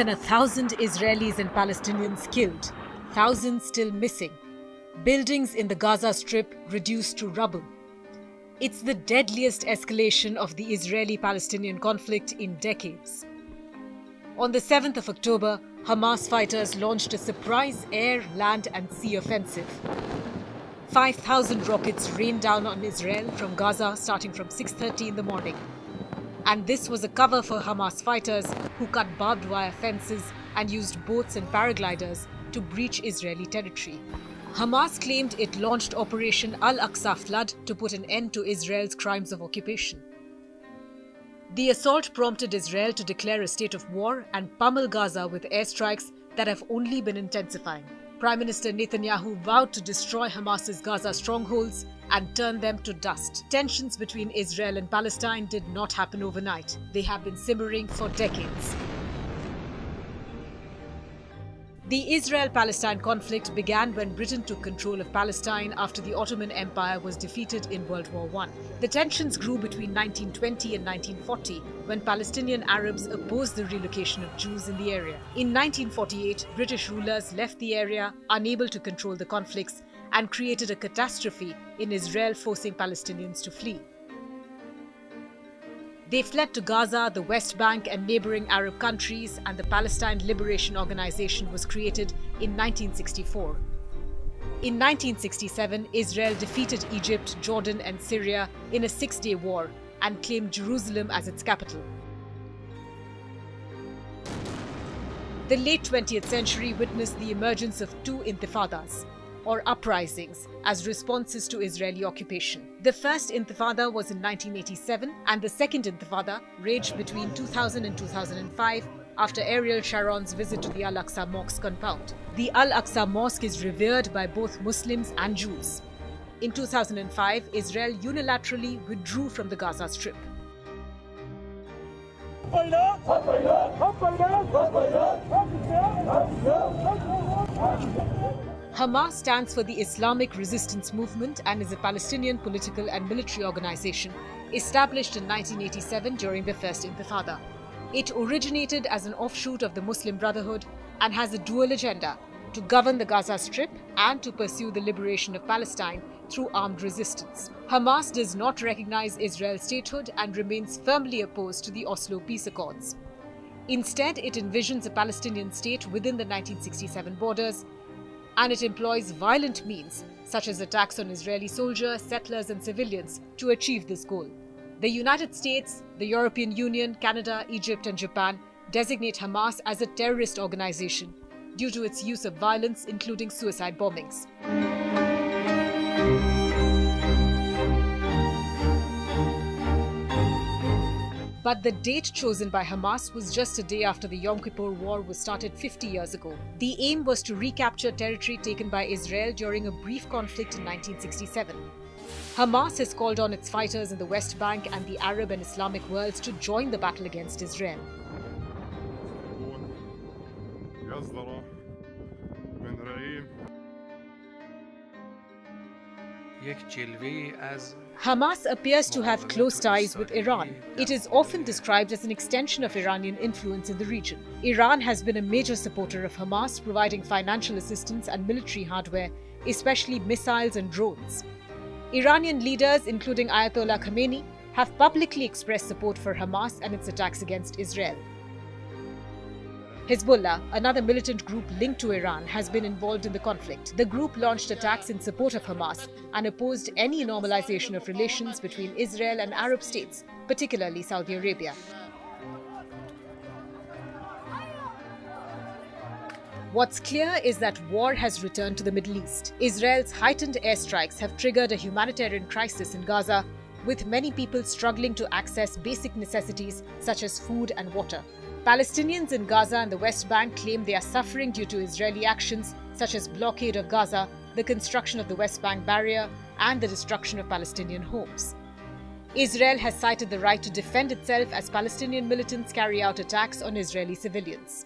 than 1,000 Israelis and Palestinians killed, thousands still missing. Buildings in the Gaza Strip reduced to rubble. It's the deadliest escalation of the Israeli-Palestinian conflict in decades. On the 7th of October, Hamas fighters launched a surprise air, land and sea offensive. 5,000 rockets rained down on Israel from Gaza starting from 6:30 in the morning. And this was a cover for Hamas fighters who cut barbed wire fences and used boats and paragliders to breach Israeli territory. Hamas claimed it launched Operation Al-Aqsa Flood to put an end to Israel's crimes of occupation. The assault prompted Israel to declare a state of war and pummel Gaza with airstrikes that have only been intensifying. Prime Minister Netanyahu vowed to destroy Hamas's Gaza strongholds and turn them to dust. Tensions between Israel and Palestine did not happen overnight. They have been simmering for decades. The Israel-Palestine conflict began when Britain took control of Palestine after the Ottoman Empire was defeated in World War I. The tensions grew between 1920 and 1940 when Palestinian Arabs opposed the relocation of Jews in the area. In 1948, British rulers left the area, unable to control the conflicts, and created a catastrophe in Israel, forcing Palestinians to flee. They fled to Gaza, the West Bank and neighboring Arab countries, and the Palestine Liberation Organization was created in 1964. In 1967, Israel defeated Egypt, Jordan and Syria in a 6-day war and claimed Jerusalem as its capital. The late 20th century witnessed the emergence of two intifadas, or uprisings, as responses to Israeli occupation. The first intifada was in 1987 and the second intifada raged between 2000 and 2005 after Ariel Sharon's visit to the Al-Aqsa Mosque compound. The Al-Aqsa Mosque is revered by both Muslims and Jews. In 2005, Israel unilaterally withdrew from the Gaza Strip. Hamas stands for the Islamic Resistance Movement and is a Palestinian political and military organization established in 1987 during the First Intifada. It originated as an offshoot of the Muslim Brotherhood and has a dual agenda: to govern the Gaza Strip and to pursue the liberation of Palestine through armed resistance. Hamas does not recognize Israel's statehood and remains firmly opposed to the Oslo Peace Accords. Instead, it envisions a Palestinian state within the 1967 borders, and it employs violent means, such as attacks on Israeli soldiers, settlers and civilians, to achieve this goal. The United States, the European Union, Canada, Egypt and Japan designate Hamas as a terrorist organization due to its use of violence, including suicide bombings. But the date chosen by Hamas was just a day after the Yom Kippur War was started 50 years ago. The aim was to recapture territory taken by Israel during a brief conflict in 1967. Hamas has called on its fighters in the West Bank and the Arab and Islamic worlds to join the battle against Israel. Hamas appears to have close ties with Iran. It is often described as an extension of Iranian influence in the region. Iran has been a major supporter of Hamas, providing financial assistance and military hardware, especially missiles and drones. Iranian leaders, including Ayatollah Khamenei, have publicly expressed support for Hamas and its attacks against Israel. Hezbollah, another militant group linked to Iran, has been involved in the conflict. The group launched attacks in support of Hamas and opposed any normalization of relations between Israel and Arab states, particularly Saudi Arabia. What's clear is that war has returned to the Middle East. Israel's heightened airstrikes have triggered a humanitarian crisis in Gaza, with many people struggling to access basic necessities such as food and water. Palestinians in Gaza and the West Bank claim they are suffering due to Israeli actions such as blockade of Gaza, the construction of the West Bank barrier, and the destruction of Palestinian homes. Israel has cited the right to defend itself as Palestinian militants carry out attacks on Israeli civilians.